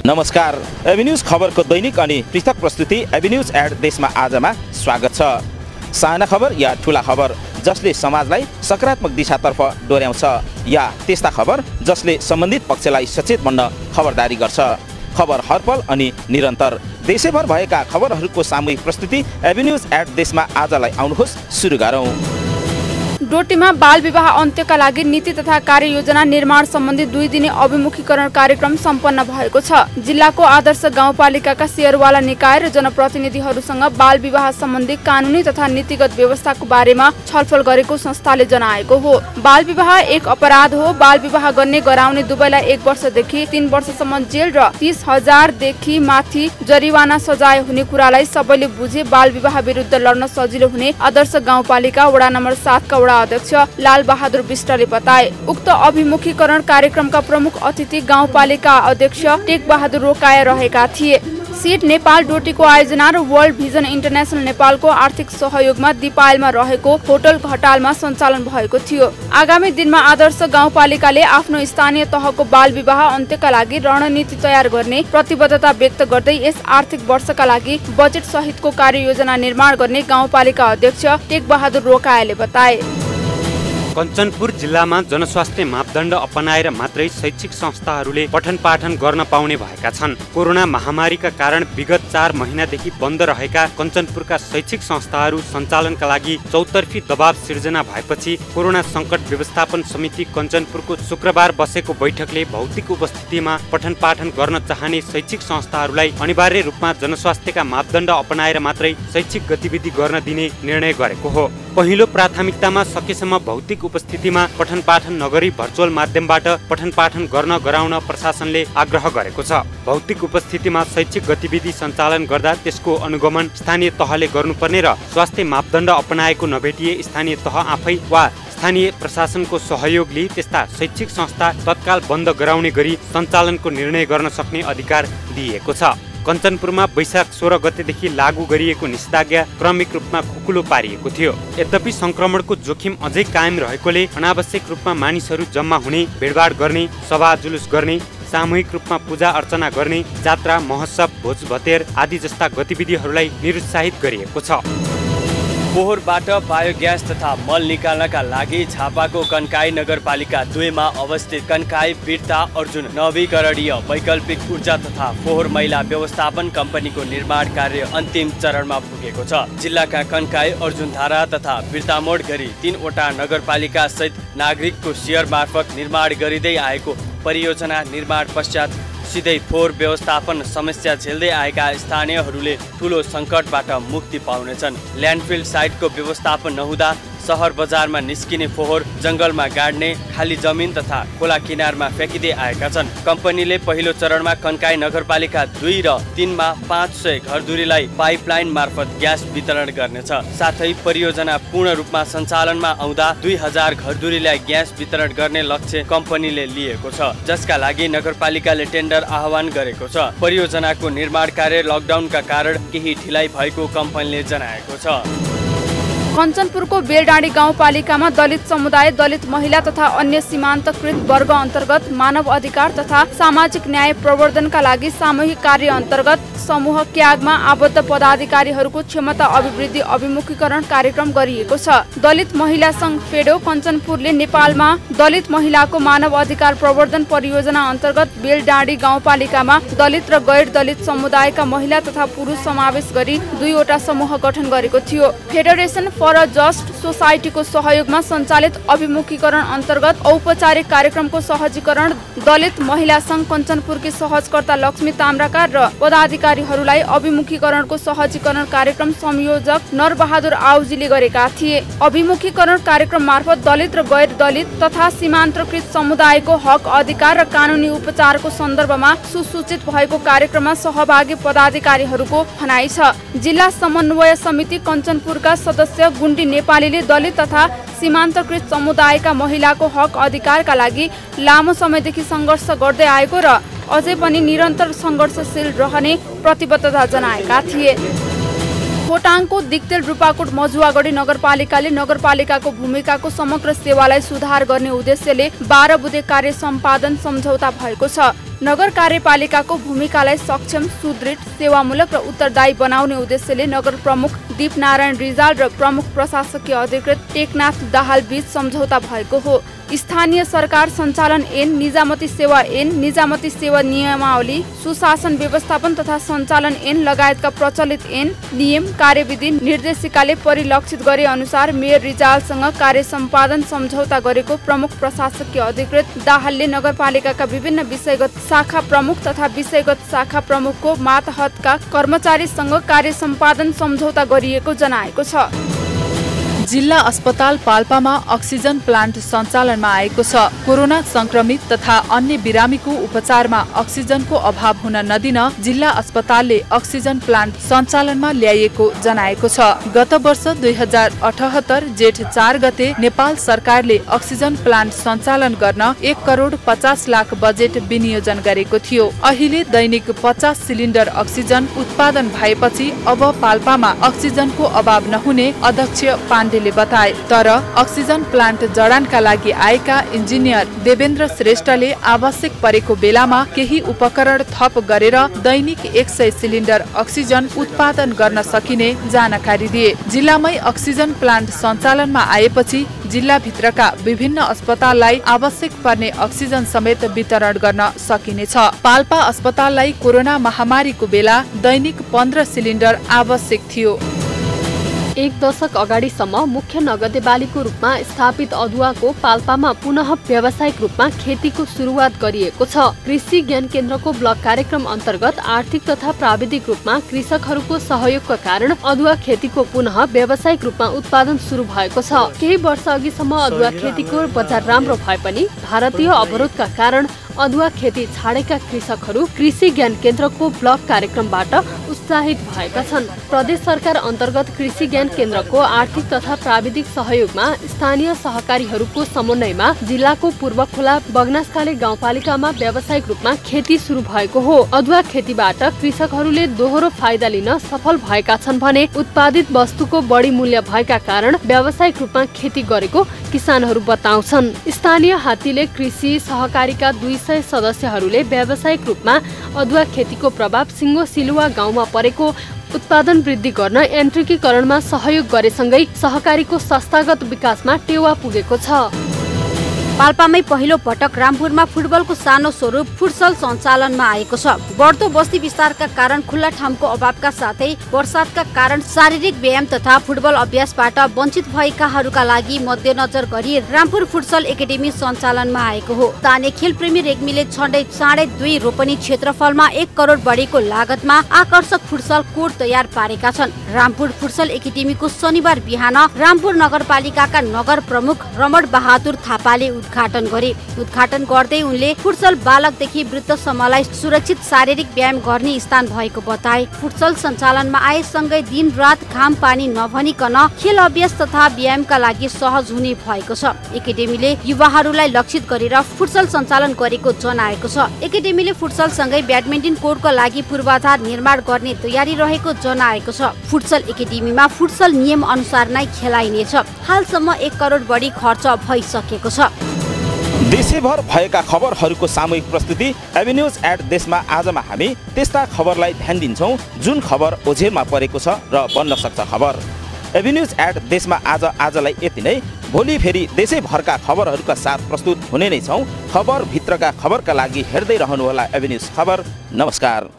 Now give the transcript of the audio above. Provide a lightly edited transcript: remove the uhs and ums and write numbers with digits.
नमस्कार, AB news खबरको दैनिक अनि पृथक प्रस्तुति एबी न्यूज एट देशमा आजमा स्वागत छ। साना खबर या ठुला खबर जसले समाजलाई सकारात्मक दिशातर्फ डोर्याउँछ या त्यस्ता खबर जसले सम्बन्धित पक्षलाई सचेत बन्न खबरदारी गर्छ। खबर हरपल अनि निरन्तर देशैभर भएका खबरहरूको सामूहिक प्रस्तुति एबी न्यूज एट देशमा आजलाई आउनुहोस्, सुरु गरौँ। डोटीमा बाल विवाह अन्त्यका लागि नीति तथा कार्ययोजना निर्माण सम्बन्धी 2 दिने अभिमुखीकरण कार्यक्रम सम्पन्न भएको छ। जिल्लाको आदर्श गाउँपालिकाका शेयरवाला निकाय र जनप्रतिनिधिहरूसँग बाल विवाह सम्बन्धी कानुनी तथा नीतिगत व्यवस्थाको बारेमा छलफल गरेको संस्थाले जनाएको हो। बाल विवाह एक अपराध हो। बाल विवाह गर्ने गराउने दुवैलाई 1 वर्षदेखि 3 वर्षसम्म जेल र 30,000 देखि माथि जरिवाना सजाय हुने कुरालाई सबैले बुझे बाल विवाह विरुद्ध लड्न सजिलो हुने आदर्श गाउँपालिका वडा नम्बर 7 का वडा अध्यक्ष लाल बहादुर विष्टले बताए। उक्त अभिमुखीकरण कार्यक्रमका प्रमुख अतिथि गाउँपालिका अध्यक्ष टेक बहादुर रोकाया रहेका थिए। सीट नेपाल डोटीको आयोजना र वर्ल्ड भिजन इन्टरनेशनल नेपालको आर्थिक सहयोगमा दिपायलमा रहेको होटल घटालमा सञ्चालन भएको थियो। आगामी दिनमा आदर्श गाउँपालिकाले आफ्नो स्थानीय तहको बाल विवाह अन्त्यका लागि रणनीति तयार गर्ने प्रतिबद्धता व्यक्त गर्दै यस आर्थिक वर्षका लागि बजेट सहितको कार्ययोजना निर्माण गर्ने गाउँपालिका अध्यक्ष टेक बहादुर रोकायाले बताए। कञ्चनपुर जिल्लामा जनस्वास्थ्य मापदण्ड अपनाएर मात्रै शैक्षिक संस्थाहरूले पठन पाठन गर्न पाउने भएका छन्। कोरोना महामारीका कारण विगत 4 महिनादेखि बन्द रहेका कञ्चनपुरका शैक्षिक संस्थाहरू सञ्चालनका लागि चौतर्फी दबाव सिर्जना भएपछि कोरोना सङ्कट व्यवस्थापन समिति कञ्चनपुरको शुक्रबार बसेको बैठकले भौतिक उपस्थितिमा पठन पाठन गर्न चाहने शैक्षिक संस्थाहरूलाई अनिवार्य रूपमा जनस्वास्थ्यका मापदण्ड अपनाएर मात्रै शैक्षिक गतिविधि गर्न दिने निर्णय गरेको हो। पहिलो प्राथमिकतामा सकेसम्म भौतिक उपस्थितिमा पठन पाठन नगरी भर्चुअल माध्यमबाट पठन पाठन गर्न गराउन प्रशासनले आग्रह गरेको छ। भौतिक उपस्थितिमा शैक्षिक गतिविधि सञ्चालन गर्दा त्यसको अनुगमन स्थानीय तहले गर्नुपर्ने र स्वास्थ्य मापदण्ड अपनाएको नभेटिए स्थानीय तह आफै वा स्थानीय प्रशासनको सहयोग लिई त्यस्ता शैक्षिक संस्था तत्काल बन्द गराउने गरी सञ्चालनको निर्णय गर्न सक्ने अधिकार दिइएको छ। कञ्चनपुरमा वैशाख 16 गतेदेखि लागू गरिएको निषेधाज्ञा क्रमिक रूपमा खुकुलो पारिएको थियो। यद्यपि संक्रमणको जोखिम अझै कायम रहेकोले अनावश्यक रूपमा मानिसहरू जम्मा हुने, भिडभाड गर्ने, सभा जुलुस गर्ने, सामूहिक रूपमा पूजा अर्चना गर्ने, जात्रा महोत्सव भोज भतेर आदि जस्ता गतिविधिहरूलाई निरुत्साहित गरिएको छ। पोहोरबाट बायोग्यास तथा मल निकाल्नका लागि झापाको कन्काई नगरपालिका 2 मा अवस्थित कन्काई वीरता अर्जुन नवीकरणीय वैकल्पिक ऊर्जा तथा फोहोर मैला व्यवस्थापन कम्पनीको निर्माण कार्य अन्तिम चरणमा पुगेको छ। जिल्लाका कन्काई अर्जुनधारा तथा वीरतामोड गरी 3 वटा नगरपालिका सहित नागरिकको शेयर मार्फत निर्माण गरिँदै आएको परियोजना निर्माण पश्चात सिधै फोहोर व्यवस्थापन समस्या झेल्दै आएका स्थानीयहरूले ठूलो सङ्कटबाट मुक्ति पाउनेछन्। ल्यान्डफिल साइटको व्यवस्थापन नहुँदा सहर बजारमा निस्किने फोहोर जङ्गलमा गाड्ने, खाली जमिन तथा खोला किनारमा फ्याँकिँदै आएका छन्। कम्पनीले पहिलो चरणमा कन्काई नगरपालिका 2 र 3 मा 500 घरधुरीलाई पाइपलाइन मार्फत ग्यास वितरण गर्नेछ। साथै परियोजना पूर्ण रूपमा सञ्चालनमा आउँदा 2000 घरधुरीलाई ग्यास वितरण गर्ने लक्ष्य कम्पनीले लिएको छ, जसका लागि नगरपालिकाले टेन्डर आह्वान गरेको छ। परियोजनाको निर्माण कार्य लकडाउनका कारण केही ढिलाइ भएको कम्पनीले जनाएको छ। कञ्चनपुरको बेलडाँडी गाउँपालिकामा दलित समुदाय, दलित महिला तथा अन्य सीमान्तकृत वर्ग अन्तर्गत मानव अधिकार तथा सामाजिक न्याय प्रवर्धनका लागि सामूहिक कार्य अन्तर्गत समूह क्यागमा आबद्ध पदाधिकारीहरूको क्षमता अभिवृद्धि अभिमुखीकरण कार्यक्रम गरिएको छ। दलित महिला संघ फेडो कञ्चनपुरले नेपालमा दलित महिलाको मानव अधिकार प्रवर्धन परियोजना अन्तर्गत बेलडाँडी गाउँपालिकामा दलित र गैर दलित समुदायका महिला तथा पुरुष समावेश गरी 2 वटा समूह गठन गरेको थियो। फेडरेसन फर अ जस्ट सोसाइटीको सहयोगमा सञ्चालित अभिमुखीकरण अन्तर्गत औपचारिक कार्यक्रमको सहजीकरण दलित महिला संघ कञ्चनपुरकी सहजकर्ता लक्ष्मी ताम्राकार र पदाधिकारीहरूलाई अभिमुखीकरणको सहजीकरण कार्यक्रम संयोजक नरबहादुर आउजीले गरेका थिए। अभिमुखीकरण कार्यक्रम मार्फत दलित र गैर दलित तथा सीमान्तकृत समुदायको हक अधिकार र कानुनी उपचारको सन्दर्भमा सुसूचित भएको कार्यक्रममा सहभागी पदाधिकारीहरूको भनाइ छ। जिल्ला समन्वय समिति कञ्चनपुरका सदस्य गुण्डी नेपालीले दलित तथा सीमान्तकृत समुदायका महिलाको हक अधिकारका लागि लामो समयदेखि सङ्घर्ष गर्दै आएको र अझै पनि निरन्तर सङ्घर्षशील रहने प्रतिबद्धता जनाएका थिए। खोटाङको दिक्तेल रूपाकोट मजुवागढी नगरपालिकाले नगरपालिकाको भूमिकाको समग्र सेवालाई सुधार गर्ने उद्देश्यले 12 बुँदे कार्य सम्पादन सम्झौता भएको छ। नगर कार्यपालिकाको भूमिकालाई सक्षम, सुदृढ, सेवामूलक र उत्तरदायी बनाउने उद्देश्यले नगर प्रमुख दीपनारायण रिजाल र प्रमुख प्रशासकीय अधिकृत टेकनाथ दाहाल बीच सम्झौता भएको हो। स्थानीय सरकार सञ्चालन ऐन, निजामती सेवा ऐन, निजामती सेवा नियमावली, सुशासन व्यवस्थापन तथा सञ्चालन ऐन लगायतका प्रचलित ऐन, नियम, कार्यविधि निर्देशिकाले परिलक्षित गरे अनुसार मेयर रिजालसँग कार्य सम्पादन सम्झौता गरेको प्रमुख प्रशासकीय अधिकृत दाहालले नगरपालिकाका विभिन्न विषयगत शाखा प्रमुख तथा विषयगत शाखा प्रमुखको मातहतका कर्मचारीसँग कार्य सम्पादन सम्झौता गरिएको जनाएको छ। जिल्ला अस्पताल पाल्पामा अक्सिजन प्लान्ट सञ्चालनमा आएको छ। कोरोना संक्रमित तथा अन्य बिरामीको उपचारमा अक्सिजनको अभाव हुन नदिन जिल्ला अस्पतालले अक्सिजन प्लान्ट सञ्चालनमा ल्याइएको जनाएको छ। गत वर्ष 2078 जेठ 4 गते नेपाल सरकारले अक्सिजन प्लान्ट सञ्चालन गर्न 1 करोड 50 लाख बजेट विनियोजन गरेको थियो। अहिले दैनिक 50 सिलिन्डर अक्सिजन उत्पादन भएपछि अब पाल्पामा अक्सिजनको अभाव नहुने अध्यक्ष पाण्डेले बताए। तर अक्सिजन प्लान्ट जडानका लागि आएका इन्जिनियर देवेन्द्र श्रेष्ठले आवश्यक परेको बेलामा केही उपकरण थप गरेर दैनिक 100 सिलिन्डर अक्सिजन उत्पादन गर्न सकिने जानकारी दिए। जिल्लामै अक्सिजन प्लान्ट सञ्चालनमा आएपछि जिल्लाभित्रका विभिन्न अस्पताललाई आवश्यक पर्ने अक्सिजन समेत वितरण गर्न सकिनेछ। पाल्पा अस्पताललाई कोरोना महामारीको बेला दैनिक 15 सिलिन्डर आवश्यक थियो। 1 दशक अगाडिसम्म मुख्य नगदे बालीको रूपमा स्थापित अदुवाको पाल्पामा पुनः व्यावसायिक रूपमा खेतीको सुरुवात गरिएको छ। कृषि ज्ञान केन्द्रको ब्लक कार्यक्रम अन्तर्गत आर्थिक तथा प्राविधिक रूपमा कृषकहरूको सहयोगका कारण अदुवा खेतीको पुनः व्यावसायिक रूपमा उत्पादन सुरु भएको छ। केही वर्ष अघिसम्म अदुवा खेतीको बजार राम्रो भए पनि भारतीय अवरोधका कारण अदुवा खेती छाडेका कृषकहरू कृषि ज्ञान केन्द्रको ब्लक कार्यक्रमबाट उत्साहित भएका छन्। प्रदेश सरकार अन्तर्गत कृषि ज्ञान केन्द्रको आर्थिक तथा प्राविधिक सहयोगमा स्थानीय सहकारीहरूको समन्वयमा जिल्लाको पूर्व खोला बगनासखाले गाउँपालिकामा व्यावसायिक रूपमा खेती सुरु भएको हो। अदुवा खेतीबाट कृषकहरूले दोहोरो फाइदा लिन सफल भएका छन् भने उत्पादित वस्तुको बढी मूल्य भएका कारण व्यावसायिक रूपमा खेती गरेको किसानहरू बताउँछन्। स्थानीय हात्तीले कृषि सहकारीका 200 सदस्यहरूले व्यावसायिक रूपमा अदुवा खेतीको प्रभाव सिङ्गो सिलुवा गाउँमा परेको उत्पादन वृद्धि गर्न यान्त्रिकीकरणमा सहयोग गरेसँगै सहकारीको संस्थागत विकासमा टेवा पुगेको छ। पाल्पामै पहिलो पटक रामपुरमा फुटबलको सानो स्वरूप फुटसल सञ्चालनमा आएको छ। बढ्दो बस्ती विस्तारका कारण खुल्ला ठाउँको अभावका साथै वर्षातका कारण शारीरिक व्यायाम तथा फुटबल अभ्यासबाट वञ्चित भएकाहरूका लागि मध्यनजर गरी रामपुर फुटसल एकाडेमी सञ्चालनमा आएको हो। स्थानीय खेलप्रेमी रेग्मीले झण्डै 2.5 रोपनी क्षेत्रफलमा 1 करोड बढीको लागतमा आकर्षक फुटसल कोर्ट तयार पारेका छन्। रामपुर फुटसल एकाडेमीको शनिबार बिहान रामपुर नगरपालिकाका नगर प्रमुख रमण बहादुर थापाले उद्घाटन गरे। उद्घाटन गर्दै उनले फुटसल बालकदेखि वृद्धसम्मलाई सुरक्षित शारीरिक व्यायाम गर्ने स्थान भएको बताए। फुटसल सञ्चालनमा आएसँगै दिन रात घाम पानी नभनिकन खेल अभ्यास तथा व्यायामका लागि सहज हुने भएको छ। एकाडेमीले युवाहरूलाई लक्षित गरेर फुटसल सञ्चालन गरेको जनाएको छ। एकाडेमीले फुटसल सँगै ब्याडमिन्टन कोर्टका लागि पूर्वाधार निर्माण गर्ने तयारी रहेको जनाएको छ। फुटसल एकाडेमीमा फुटसल नियम अनुसार नै खेलाइनेछ। हालसम्म 1 करोड बढी खर्च भइसकेको छ। देशैभर भएका खबरहरूको सामूहिक प्रस्तुति एभिन्यूज एट देशमा आजमा हामी त्यस्ता खबरलाई ध्यान दिन्छौँ जुन खबर ओझेलमा परेको छ र बन्न सक्छ खबर। एभिन्यूज एट देशमा आजलाई यति नै। भोलि फेरि देशैभरका खबरहरूका साथ प्रस्तुत हुने नै छौँ। खबर भित्रका खबरका लागि हेर्दै रहनुहोला एभिन्यूज खबर। नमस्कार।